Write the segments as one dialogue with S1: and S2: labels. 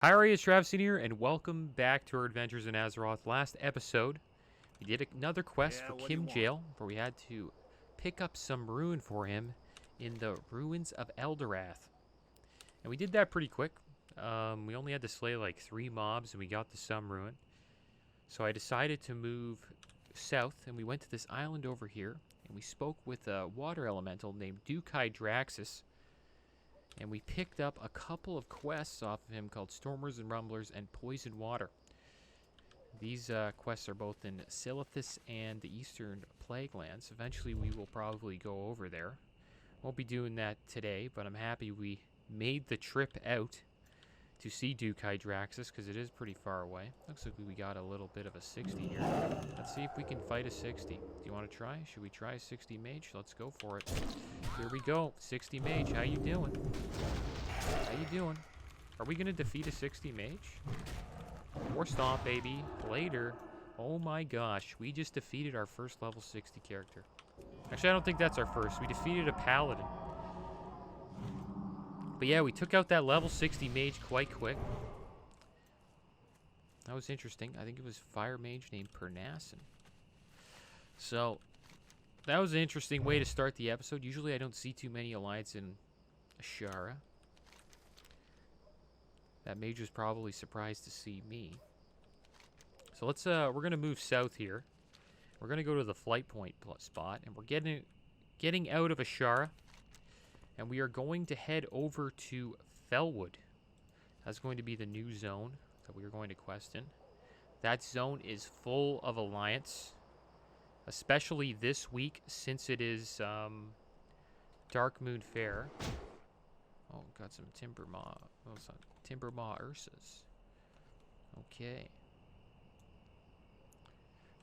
S1: Hi, it's Travis here, and welcome back to our adventures in Azeroth. Last episode, we did another quest
S2: Yeah,
S1: for
S2: what do you
S1: Kim
S2: want?
S1: Jail, where we had to pick up some rune for him in the ruins of Eldorath. And we did that pretty quick. We only had to slay like 3 mobs, and we got the some rune. So I decided to move south, and we went to this island over here, and we spoke with a water elemental named Dukai Draxus. And we picked up a couple of quests off of him called Stormers and Rumblers and Poison Water. These quests are both in Silithus and the Eastern Plague Lands. Eventually we will probably go over there. Won't be doing that today, but I'm happy we made the trip out to see Duke Hydraxis, because it is pretty far away. Looks like we got a little bit of a 60 here. Let's see if we can fight a 60. Do you want to try? Should we try a 60 mage? Let's go for it. Here we go. 60 mage, how you doing? How you doing? Are we going to defeat a 60 mage? War Stomp, baby. Later. Oh my gosh. We just defeated our first level 60 character. Actually, I don't think that's our first. We defeated a paladin. But yeah, we took out that level 60 mage quite quick. That was interesting. I think it was fire mage named Pernassin. So, that was an interesting way to start the episode. Usually I don't see too many alliance in Ashara. That mage was probably surprised to see me. So we're gonna move south here. We're gonna go to the flight point spot, and we're getting out of Ashara, and we are going to head over to Felwood. That's going to be the new zone that we are going to quest in. That zone is full of alliance, especially this week since it is Dark Moon Fair. Oh, got some Timbermaw. Oh, some Timbermaw Ursas. Okay.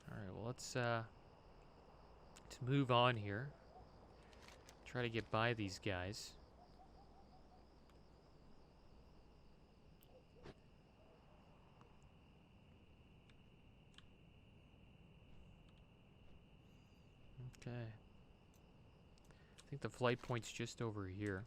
S1: Alright, well, let's move on here. Try to get by these guys. Okay. I think the flight point's just over here.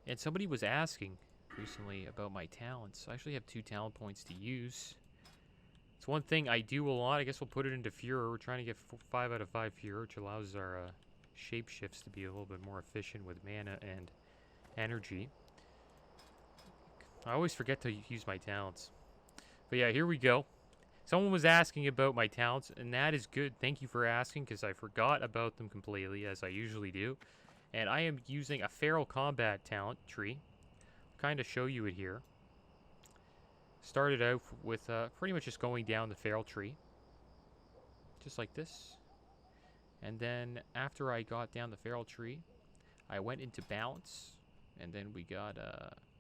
S1: And somebody was asking recently about my talents. I actually have 2 talent points to use. It's one thing I do a lot. I guess we'll put it into Fuhrer. We're trying to get 5 out of 5 Fuhrer, which allows our shapeshifts to be a little bit more efficient with mana and energy. I always forget to use my talents. But yeah, here we go. Someone was asking about my talents, and that is good. Thank you for asking, because I forgot about them completely, as I usually do. And I am using a Feral Combat talent tree. I'll kind of show you it here. Started out with pretty much just going down the Feral tree. Just like this. And then after I got down the Feral tree, I went into Balance. And then we got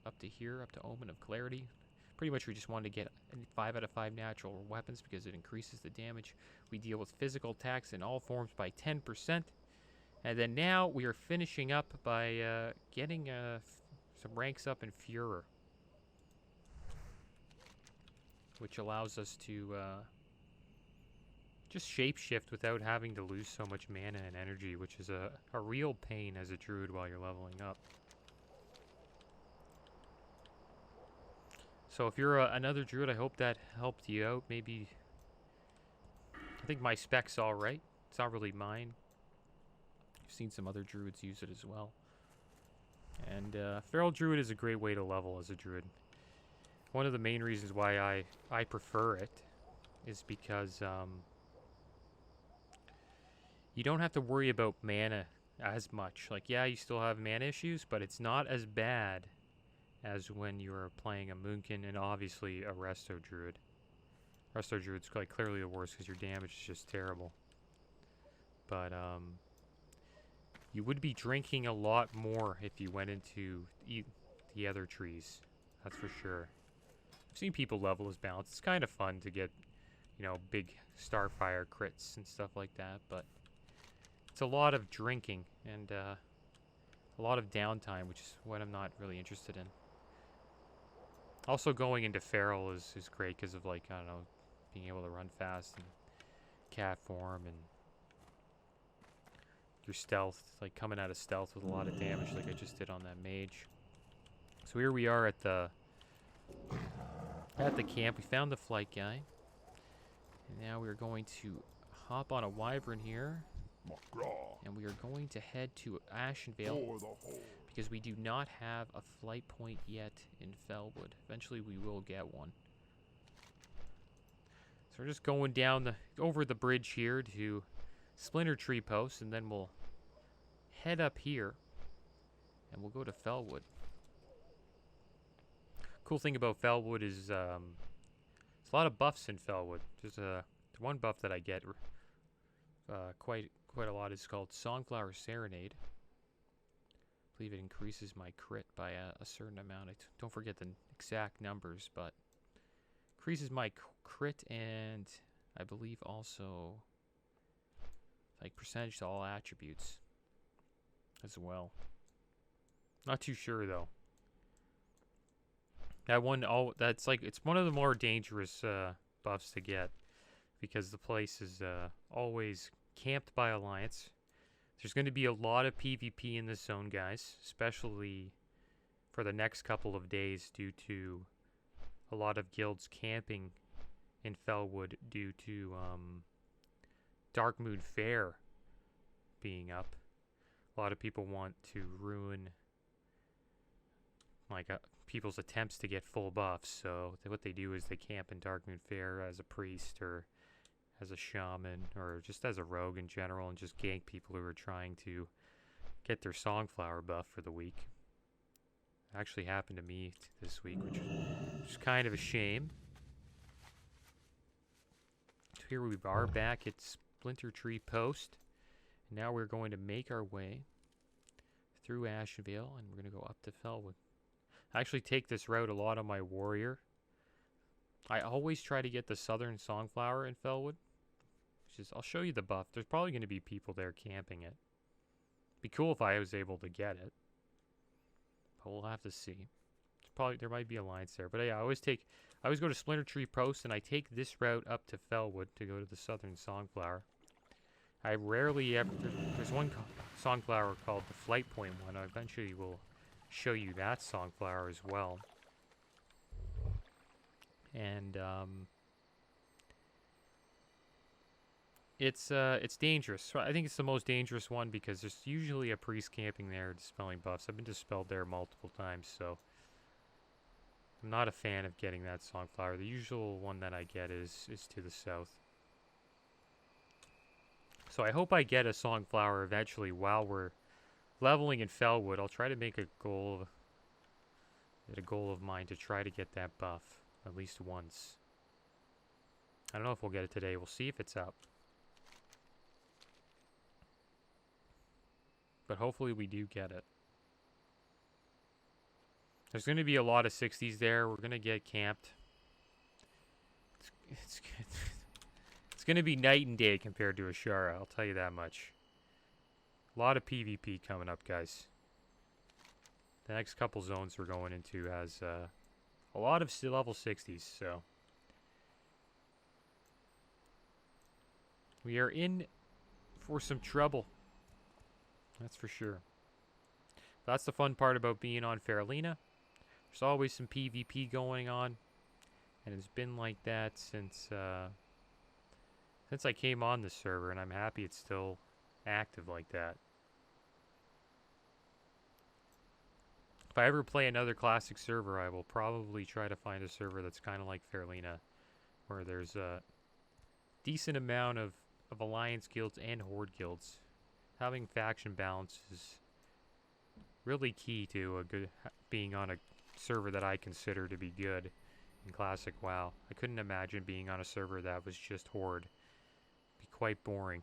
S1: up to here, up to Omen of Clarity. Pretty much we just wanted to get 5 out of 5 natural weapons because it increases the damage we deal with physical attacks in all forms by 10%. And then now we are finishing up by getting some ranks up in Fuhrer, which allows us to just shapeshift without having to lose so much mana and energy, which is a real pain as a druid while you're leveling up. So if you're another druid, I hope that helped you out. Maybe, I think my spec's alright. It's not really mine. I've seen some other druids use it as well. And Feral Druid is a great way to level as a druid. One of the main reasons why I prefer it is because you don't have to worry about mana as much. Like, yeah, you still have mana issues, but it's not as bad as when you're playing a Moonkin and obviously a Resto Druid. Resto Druid's like clearly the worst because your damage is just terrible. But you would be drinking a lot more if you went into the other trees. That's for sure. I've seen people level as Balance. It's kind of fun to get, you know, big Starfire crits and stuff like that, but it's a lot of drinking and a lot of downtime, which is what I'm not really interested in. Also, going into Feral is great because of, like, I don't know, being able to run fast and cat form, and through stealth, like coming out of stealth with a lot of damage like I just did on that mage. So here we are at the camp. We found the flight guy. And now we're going to hop on a wyvern here. And we are going to head to Ashenvale because we do not have a flight point yet in Fellwood. Eventually we will get one. So we're just going down over the bridge here to Splinter Tree Post, and then we'll head up here and we'll go to Fellwood. Cool thing about Fellwood is there's a lot of buffs in Fellwood. There's one buff that I get quite a lot is called Songflower Serenade. I believe it increases my crit by a certain amount. I don't forget the exact numbers, but increases my crit and I believe also like percentage to all attributes as well. Not too sure though. That one, that's like, it's one of the more dangerous buffs to get because the place is always camped by Alliance. There's going to be a lot of PvP in this zone, guys, especially for the next couple of days due to a lot of guilds camping in Fellwood due to Darkmoon Fair being up. A lot of people want to ruin like people's attempts to get full buffs, so what they do is they camp in Darkmoon Fair as a priest or as a shaman or just as a rogue in general and just gank people who are trying to get their Songflower buff for the week. It actually happened to me this week, which is kind of a shame. So here we are back at Splinter Tree Post. And now we're going to make our way through Ashenvale and we're going to go up to Fellwood. I actually take this route a lot on my warrior. I always try to get the Southern Songflower in Fellwood. I'll show you the buff. There's probably going to be people there camping it. Be cool if I was able to get it. But we'll have to see. There might be a Alliance there. But yeah, I always go to Splinter Tree Post and I take this route up to Fellwood to go to the Southern Songflower. I rarely ever... There's one Songflower called the Flight Point one. I eventually will show you that Songflower as well. And it's dangerous. So I think it's the most dangerous one because there's usually a priest camping there dispelling buffs. I've been dispelled there multiple times, so I'm not a fan of getting that Songflower. The usual one that I get is to the south. So I hope I get a Songflower eventually while we're leveling in Fellwood. I'll try to make a goal of mine to try to get that buff at least once. I don't know if we'll get it today. We'll see if it's up. But hopefully we do get it. There's going to be a lot of 60s there. We're going to get camped. It's going to be night and day compared to Ashara, I'll tell you that much. A lot of PvP coming up, guys. The next couple zones we're going into has a lot of level 60s, so we are in for some trouble. That's for sure. That's the fun part about being on Faralina. There's always some PvP going on, and it's been like that since I came on the server, and I'm happy it's still active like that. If I ever play another classic server, I will probably try to find a server that's kind of like Faralina, where there's a decent amount of Alliance guilds and Horde guilds. Having faction balance is really key to being on a server that I consider to be good in Classic WoW. I couldn't imagine being on a server that was just Horde. It'd be quite boring.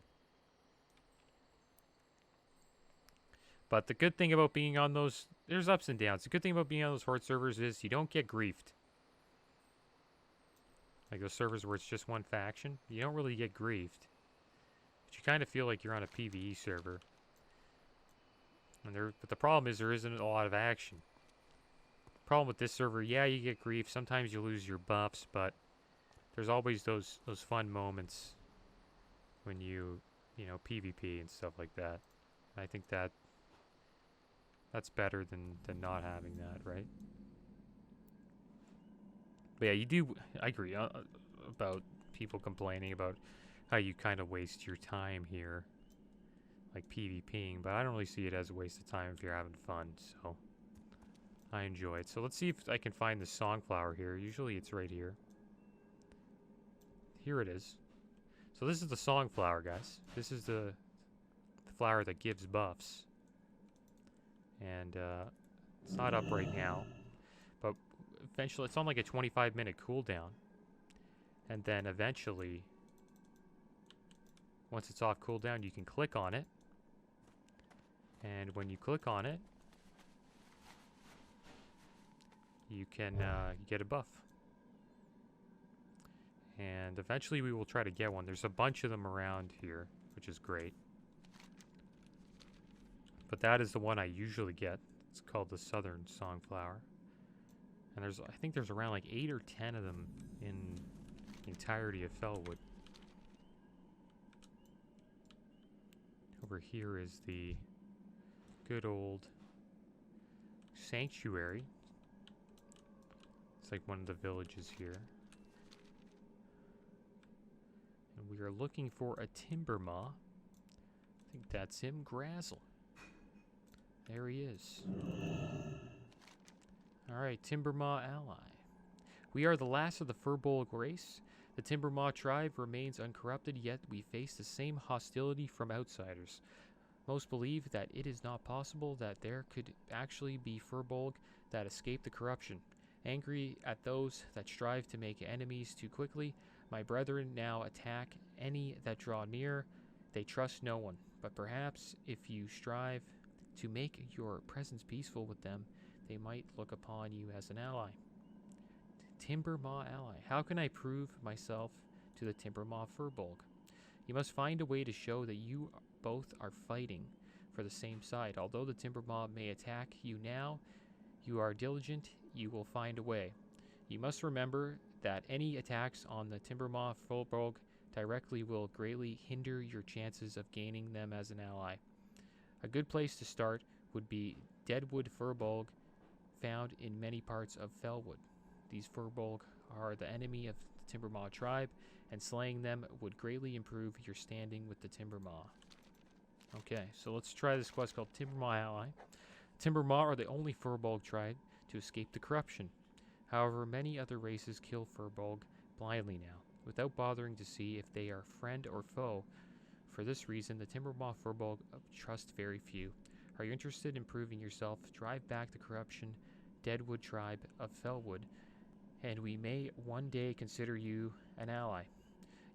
S1: But the good thing about being on those... There's ups and downs. The good thing about being on those Horde servers is you don't get griefed. Like those servers where it's just one faction, you don't really get griefed. But you kind of feel like you're on a PvE server. But the problem is there isn't a lot of action. Problem with this server, yeah, you get grief. Sometimes you lose your buffs, but there's always those fun moments when you know, PvP and stuff like that. I think that's better than not having that, right? But yeah, I agree about people complaining about how you kind of waste your time here, like PvPing, but I don't really see it as a waste of time if you're having fun, so I enjoy it. So let's see if I can find the songflower here. Usually it's right here. Here it is. So this is the songflower, guys. This is the flower that gives buffs. And it's not up right now, but eventually it's on like a 25-minute cooldown. And then eventually, once it's off cooldown, you can click on it. And when you click on it, you can get a buff. And eventually we will try to get one. There's a bunch of them around here, which is great. But that is the one I usually get. It's called the Southern Songflower. And I think there's around like 8 or 10 of them in the entirety of Fellwood. Over here is the good old sanctuary. It's like one of the villages here. And we are looking for a Timbermaw. I think that's him, Grazzle. There he is. Alright, Timbermaw ally. We are the last of the Furbolg race. The Timbermaw tribe remains uncorrupted, yet we face the same hostility from outsiders. Most believe that it is not possible that there could actually be Furbolg that escape the corruption. Angry at those that strive to make enemies too quickly, my brethren now attack any that draw near. They trust no one, but perhaps if you strive to make your presence peaceful with them, they might look upon you as an ally. Timbermaw ally. How can I prove myself to the Timbermaw Furbolg? You must find a way to show that you both are fighting for the same side. Although the Timbermaw may attack you now, you are diligent, you will find a way. You must remember that any attacks on the Timbermaw Furbolg directly will greatly hinder your chances of gaining them as an ally. A good place to start would be Deadwood Furbolg, found in many parts of Fellwood. These Furbolg are the enemy of the Timbermaw tribe, and slaying them would greatly improve your standing with the Timbermaw. Okay, so let's try this quest called Timbermaw Ally. Timbermaw are the only Furbolg tribe to escape the corruption. However, many other races kill Furbolg blindly now, without bothering to see if they are friend or foe. For this reason, the Timbermaw Furbolg trust very few. Are you interested in proving yourself? Drive back the corruption, Deadwood tribe of Fellwood, and we may one day consider you an ally.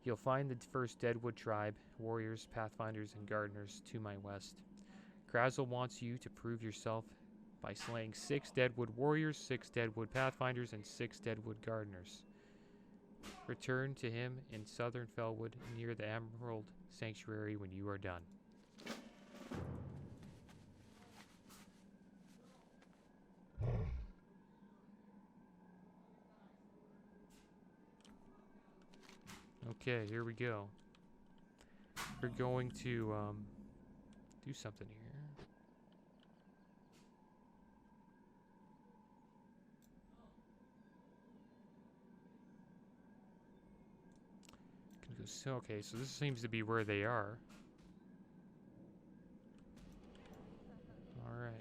S1: You'll find the first Deadwood tribe, warriors, pathfinders, and gardeners to my west. Grazzle wants you to prove yourself by slaying 6 Deadwood warriors, 6 Deadwood pathfinders, and 6 Deadwood gardeners. Return to him in southern Fellwood near the Emerald Sanctuary when you are done. Okay, here we go. We're going to do something here. So, okay, so this seems to be where they are. Alright.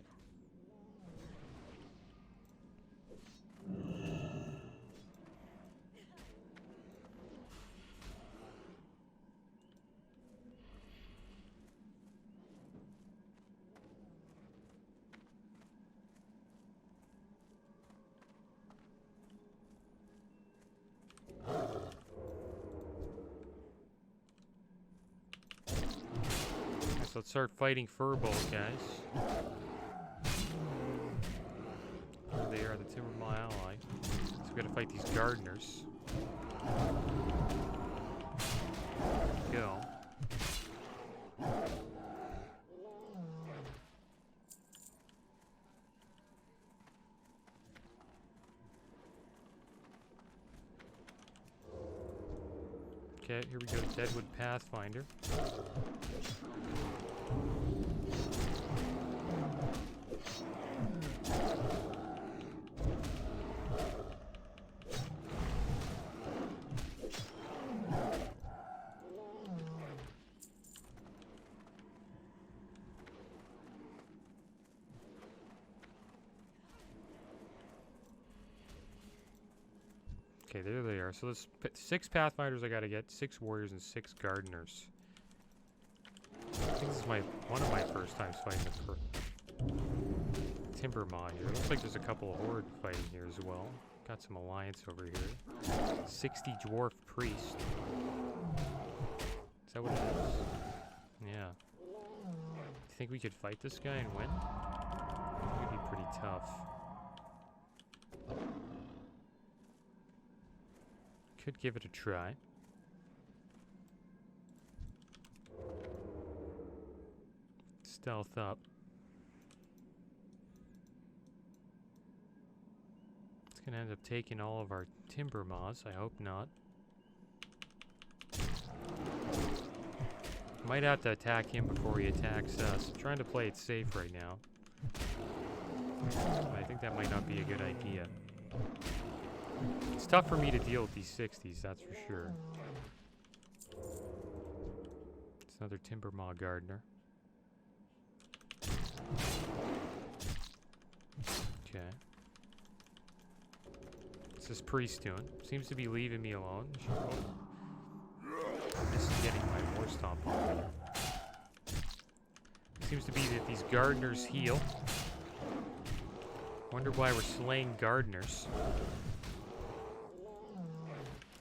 S1: So let's start fighting Furbolg, guys. Here they are, the Timbermaw ally. So we gotta fight these gardeners. Go. Okay, here we go, Deadwood Pathfinder. Okay, there they are. So there's 6 Pathfinders I gotta get, 6 Warriors, and 6 Gardeners. I think this is one of my first times fighting the Timbermaw here. Looks like there's a couple of Horde fighting here as well. Got some Alliance over here. 60 Dwarf Priest. Is that what it is? Yeah. Do you think we could fight this guy and win? It would be pretty tough. Could give it a try. Stealth up. It's gonna end up taking all of our Timbermaws. I hope not. Might have to attack him before he attacks us. I'm trying to play it safe right now. I think that might not be a good idea. It's tough for me to deal with these 60s, that's for sure. It's another Timbermaw Gardener. Okay. What's this priest doing? Seems to be leaving me alone. This is getting my war stomp on me. Seems to be that these gardeners heal. Wonder why we're slaying gardeners.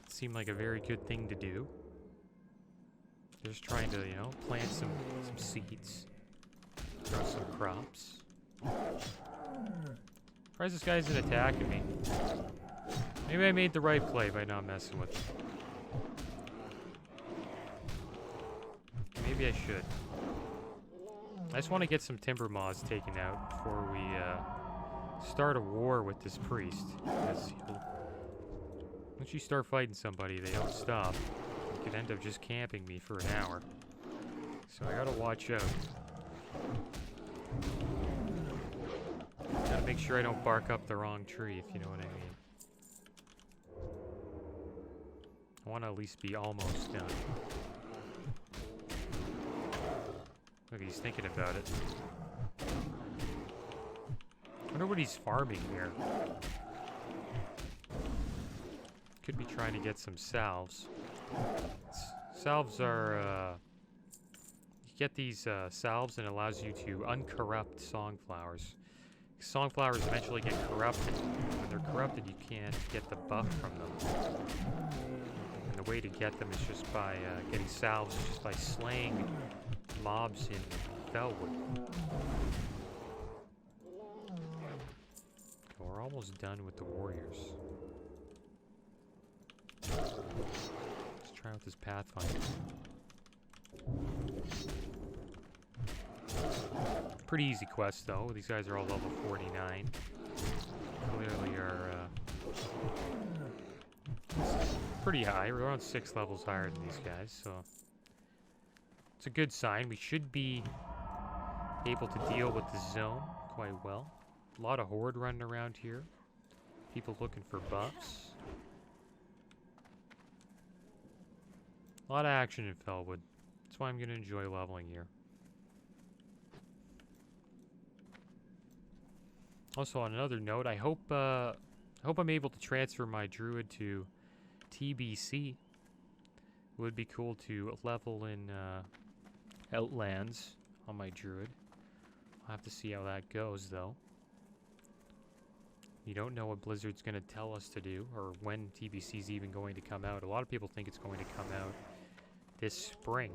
S1: Seemed like a very good thing to do. Just trying to, you know, plant some seeds. Grow some crops. Surprised this guy isn't attacking me. Maybe I made the right play by not messing with him. Maybe I should. I just want to get some Timbermaws taken out before we start a war with this priest. Because once you start fighting somebody, they don't stop. You could end up just camping me for an hour. So I gotta watch out. Gotta make sure I don't bark up the wrong tree, if you know what I mean. I want to at least be almost done. Look, he's thinking about it. I wonder what he's farming here. Could be trying to get some salves. Salves are, you get these salves and it allows you to uncorrupt songflowers. Songflowers eventually get corrupted. When they're corrupted, you can't get the buff from them. And the way to get them is just by getting salves, just by slaying mobs in Felwood. Okay, we're almost done with the warriors. Let's try out this Pathfinder. Pretty easy quest though. These guys are all level 49. Clearly are pretty high. We're around 6 levels higher than these guys, so it's a good sign. We should be able to deal with the zone quite well. A lot of horde running around here. People looking for buffs. A lot of action in Felwood. That's why I'm going to enjoy leveling here. Also, on another note, I hope I'm able to transfer my Druid to TBC. It would be cool to level in Outlands on my Druid. I'll have to see how that goes, though. You don't know what Blizzard's going to tell us to do, or when TBC's even going to come out. A lot of people think it's going to come out this spring.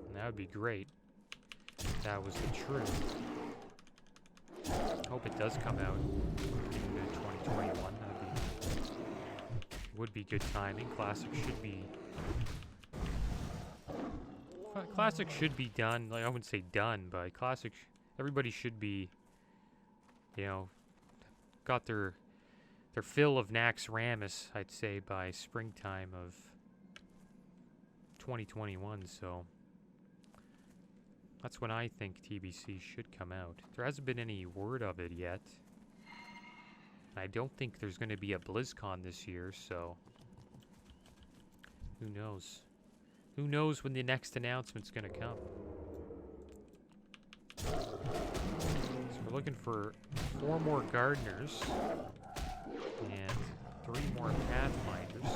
S1: And that would be great if that was the truth. Hope it does come out in 2021. Would be good timing. Classic should be done. Like, I wouldn't say done, but Classic, everybody should be, you know, got their fill of Nax Ramus, I'd say, by springtime of 2021. So that's when I think TBC should come out. There hasn't been any word of it yet. I don't think there's going to be a BlizzCon this year, so who knows? Who knows when the next announcement's going to come? So we're looking for 4 more gardeners and 3 more pathfinders.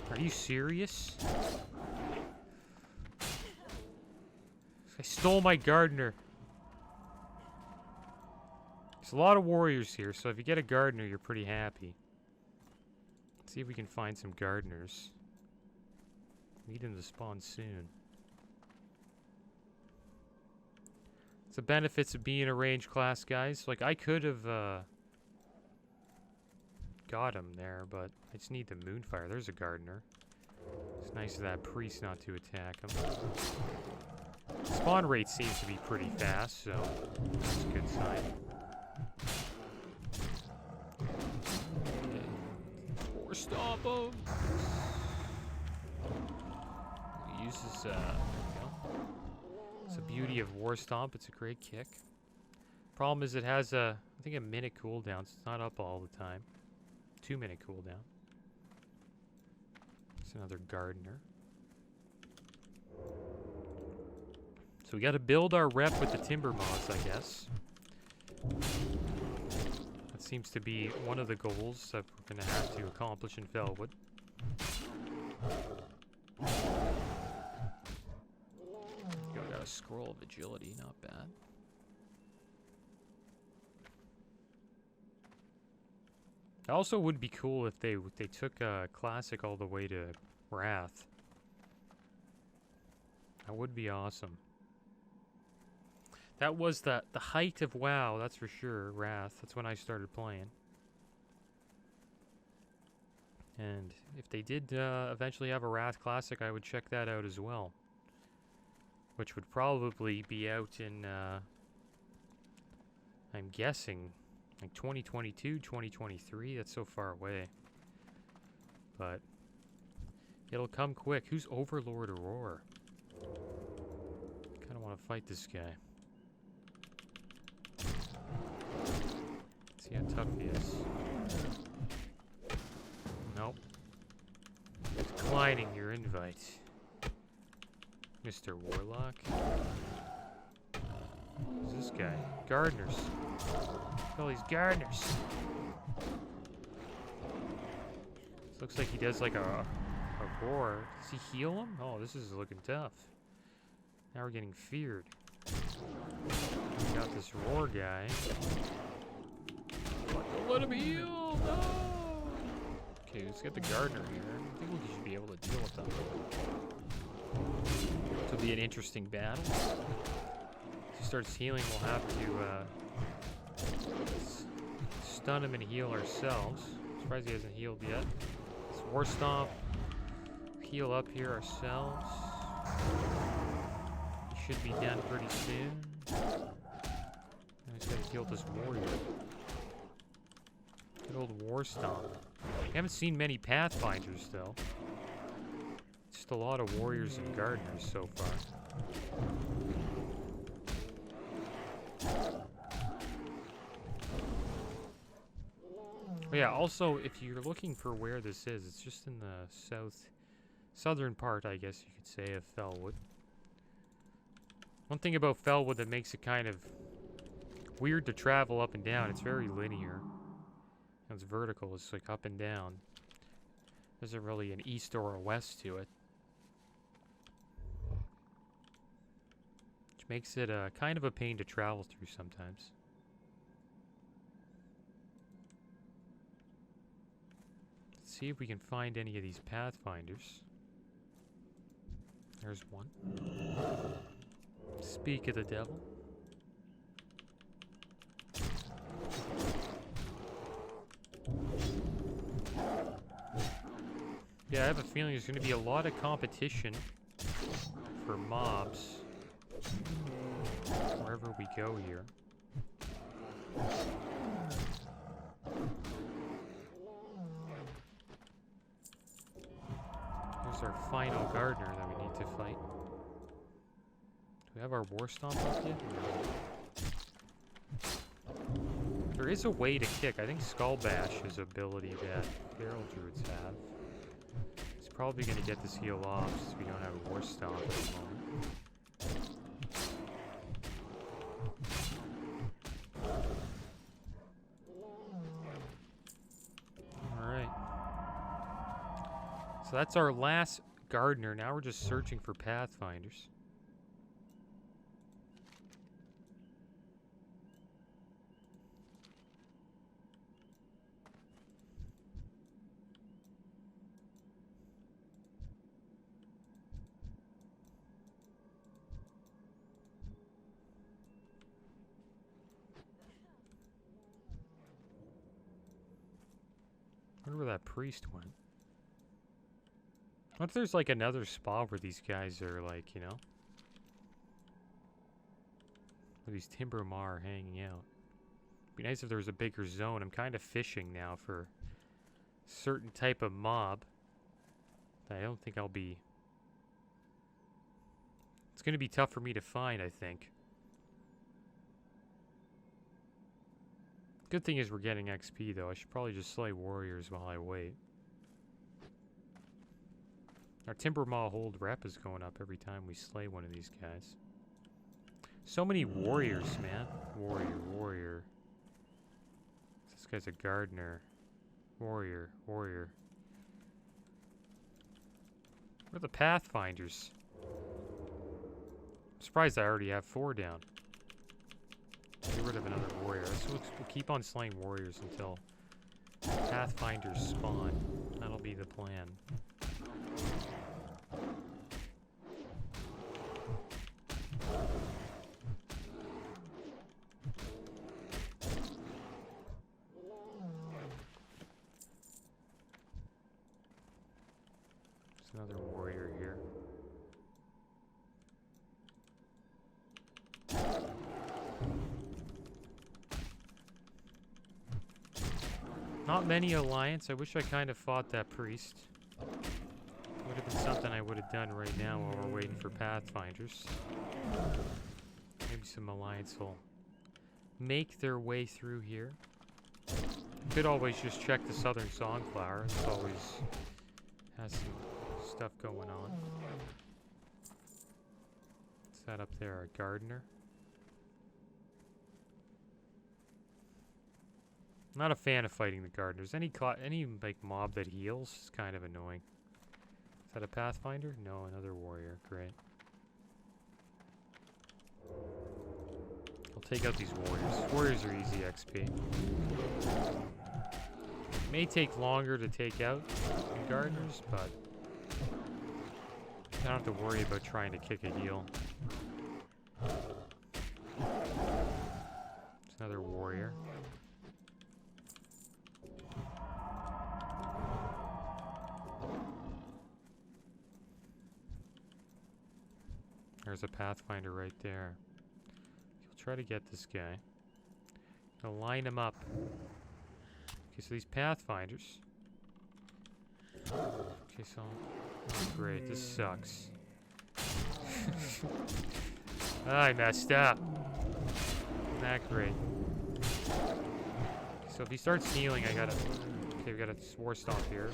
S1: Are you serious? I stole my gardener. There's a lot of warriors here, so if you get a gardener, you're pretty happy. Let's see if we can find some gardeners. Need them to spawn soon. It's the benefits of being a range class, guys. Like, I could have, got him there, but I just need the Moonfire. There's a gardener. It's nice of that priest not to attack him. Spawn rate seems to be pretty fast, so that's a good sign. Or stop him! He uses, there we go. It's the beauty of War Stomp. It's a great kick. Problem is it has a, I think, a minute cooldown, so it's not up all the time. 2-minute cooldown. It's another gardener. So we got to build our rep with the Timbermaws, I guess. That seems to be one of the goals that we're going to have to accomplish in Felwood. Got a scroll of agility, not bad. It also would be cool if they took Classic all the way to Wrath. That would be awesome. That was the height of WoW, that's for sure, Wrath. That's when I started playing. And if they did eventually have a Wrath Classic, I would check that out as well. Which would probably be out in, I'm guessing, like 2022, 2023. That's so far away. But it'll come quick. Who's Overlord Aurora? Kind of want to fight this guy. See how tough he is. Nope. Declining your invite, Mr. Warlock. Who's this guy? Gardeners. Look at all these gardeners. This looks like he does like a roar. Does he heal him? Oh, this is looking tough. Now we're getting feared. We got this roar guy. Don't let him heal! No! Okay, let's get the gardener here. I think we should be able to deal with them. This will be an interesting battle. If he starts healing, we'll have to stun him and heal ourselves. Surprised he hasn't healed yet. Let's War Stomp. Heal up here ourselves. He should be done pretty soon. Now he's gotta heal this warrior. Good old War Stomp. We haven't seen many Pathfinders though. Just a lot of warriors and gardeners so far. Oh yeah, also, if you're looking for where this is, it's just in the southern part, I guess you could say, of Felwood. One thing about Felwood that makes it kind of weird to travel up and down, it's very linear. It's vertical, it's like up and down. There's isn't really an east or a west to it. Which makes it kind of a pain to travel through sometimes. Let's see if we can find any of these Pathfinders. There's one. Speak of the devil. Yeah, I have a feeling there's going to be a lot of competition for mobs wherever we go here. Here's our final gardener that we need to fight. Do we have our war stomp up yet? There is a way to kick. I think Skull Bash is an ability that Feral Druids have. He's probably going to get this heal off since we don't have a war stomp at the moment. So that's our last gardener. Now we're just searching for pathfinders. I wonder where that priest went. What if there's like another spot where these guys are like, you know? Where these Timbermaw are hanging out. Be nice if there was a bigger zone. I'm kind of fishing now for a certain type of mob that I don't think I'll be... It's going to be tough for me to find, I think. Good thing is we're getting XP though. I should probably just slay warriors while I wait. Our Timbermaw hold rep is going up every time we slay one of these guys. So many warriors, man. Warrior, warrior. This guy's a gardener. Warrior, warrior. Where are the pathfinders? I'm surprised I already have 4 down. Get rid of another warrior. So we'll keep on slaying warriors until pathfinders spawn. That'll be the plan. There's another warrior here. Not many alliance. I wish I kind of fought that priest. Would have been something I would have done right now while we're waiting for pathfinders. Maybe some alliance will make their way through here. Could always just check the Southern Songflower. It's always has some stuff going on. What's that up there? A gardener? I'm not a fan of fighting the gardeners. Any like mob that heals is kind of annoying. Is that a pathfinder? No, another warrior. Great. I'll take out these warriors. Warriors are easy XP. May take longer to take out than gardeners, but I don't have to worry about trying to kick a heal. It's another warrior. There's a pathfinder right there. We'll try to get this guy. Gonna line him up. Okay, so these pathfinders. Okay, so oh, great. This sucks. I messed up. Not great. So if he starts healing, I gotta. Okay, we got a war stomp here.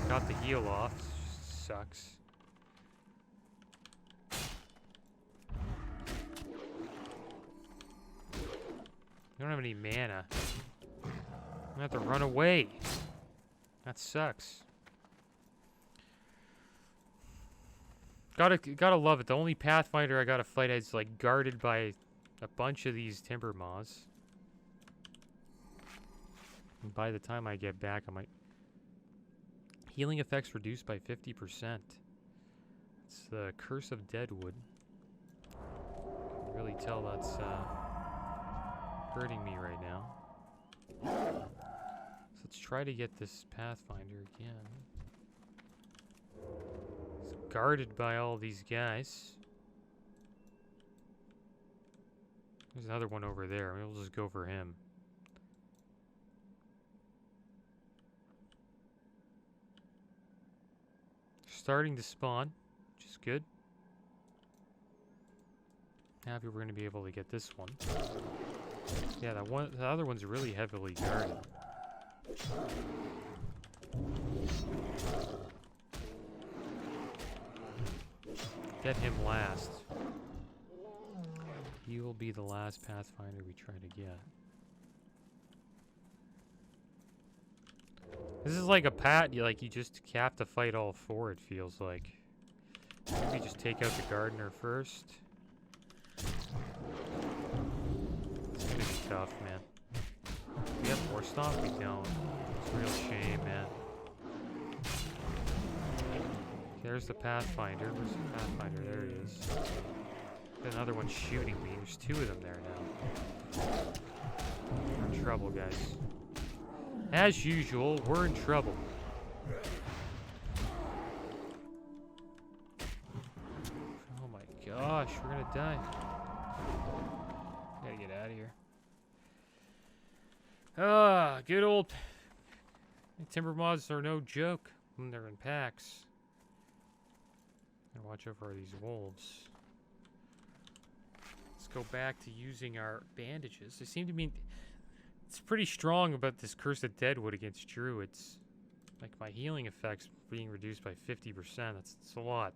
S1: Got the heal off. Sucks. I don't have any mana. I'm gonna have to run away. That sucks. Gotta love it. The only pathfinder I gotta fight is like guarded by a bunch of these Timbermaws. And by the time I get back, I might... Healing effects reduced by 50%. It's the Curse of Deadwood. I can really tell that's hurting me right now. So let's try to get this pathfinder again. It's guarded by all these guys. There's another one over there. Maybe we'll just go for him. Starting to spawn, which is good. Happy we're going to be able to get this one. Yeah, the other one's really heavily guarded. Get him last. He will be the last Pathfinder we try to get. This is like a you just have to fight all four, it feels like. Maybe just take out the gardener first. It's gonna be tough, man. We have more stuff? We don't. It's a real shame, man. There's the Pathfinder. Where's the Pathfinder? There he is. Got another one shooting me. There's two of them there now. We're in trouble, guys. As usual, we're in trouble. Oh my gosh, we're gonna die. Gotta get out of here. Ah, good old Timbermaws are no joke when they're in packs. Gotta watch out for these wolves. Let's go back to using our bandages. They seem to be... It's pretty strong about this Curse of Deadwood against Druids. Like, my healing effects being reduced by 50%. That's a lot.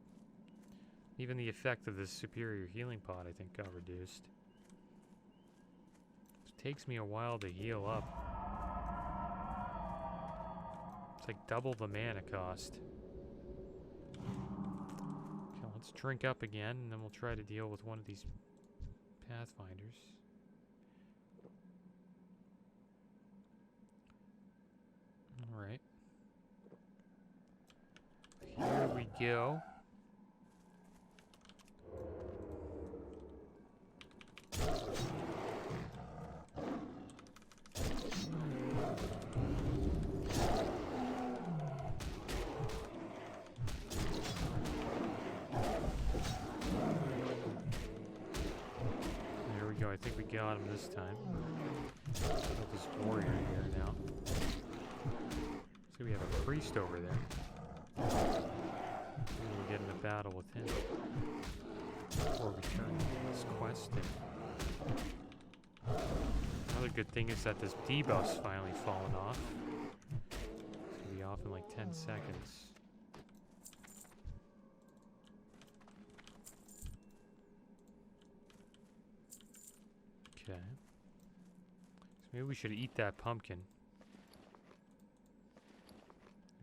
S1: Even the effect of this superior healing pot, I think, got reduced. It takes me a while to heal up. It's like double the mana cost. Okay, let's drink up again, and then we'll try to deal with one of these Pathfinders. Alright. Here we go. There we go. I think we got him this time. Got this warrior here now. So we have a priest over there. We'll get in a battle with him before we turn this quest in. Another good thing is that this debuff's finally fallen off. It's gonna be off in like 10 seconds. Okay. So maybe we should eat that pumpkin.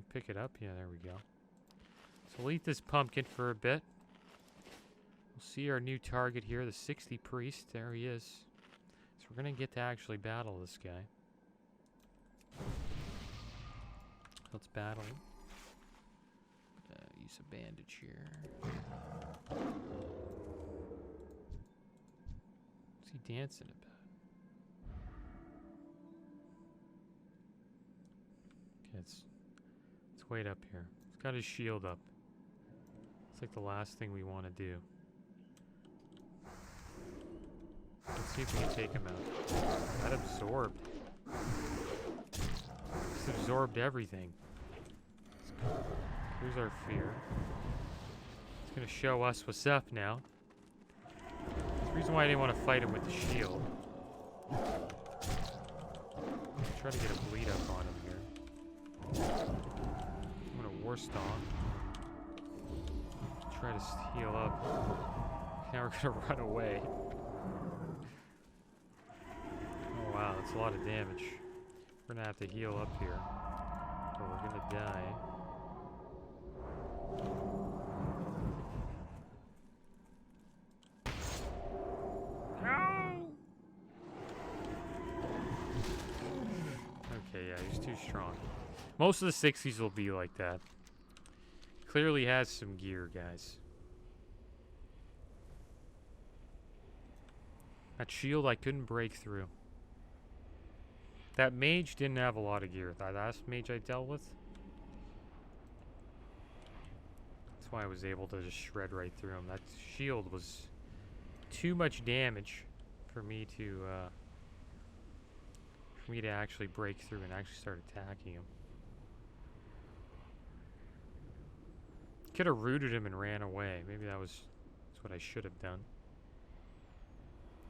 S1: Pick it up. Yeah, there we go. So we'll eat this pumpkin for a bit. We'll see our new target here, the 60 priest. There he is. So we're going to get to actually battle this guy. Let's battle him. Use a bandage here. What's he dancing about? Okay, let's wait up here. He's got his shield up. It's like the last thing we want to do. Let's see if we can take him out. That absorbed. He's absorbed everything. Here's our fear. It's gonna show us what's up now. That's the reason why I didn't want to fight him with the shield. Try to get a bleed up on him here. I'm gonna War Stomp. Try to heal up. Now we're gonna run away. Oh wow, that's a lot of damage. We're gonna have to heal up here, or we're gonna die. No! Okay, yeah, he's too strong. Most of the 60s will be like that. Clearly has some gear, guys. That shield I couldn't break through. That mage didn't have a lot of gear. That last mage I dealt with. That's why I was able to just shred right through him. That shield was too much damage for me to actually break through and actually start attacking him. Could have rooted him and ran away. Maybe that's what I should have done.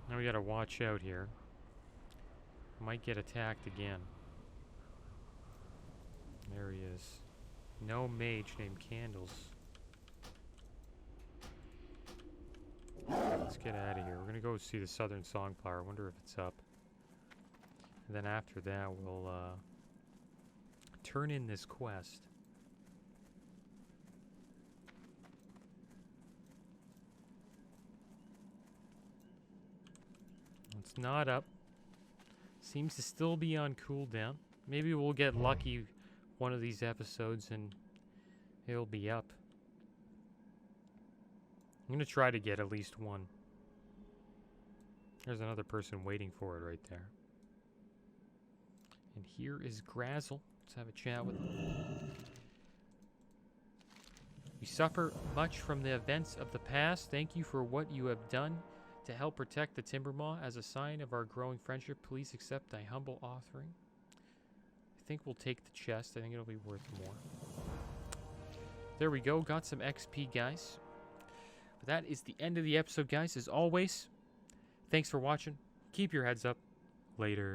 S1: Now we gotta watch out here. Might get attacked again. There he is. No mage named Candles. Okay, let's get out of here. We're gonna go see the Southern Songflower. I wonder if it's up. And then after that, we'll turn in this quest. It's not up. Seems to still be on cooldown. Maybe we'll get lucky one of these episodes and it'll be up. I'm gonna try to get at least one. There's another person waiting for it right there. And here is Grazzle. Let's have a chat with him. We suffer much from the events of the past. Thank you for what you have done to help protect the Timbermaw. As a sign of our growing friendship, please accept thy humble offering. I think we'll take the chest. I think it'll be worth more. There we go. Got some XP, guys. But that is the end of the episode, guys. As always, thanks for watching. Keep your heads up. Later.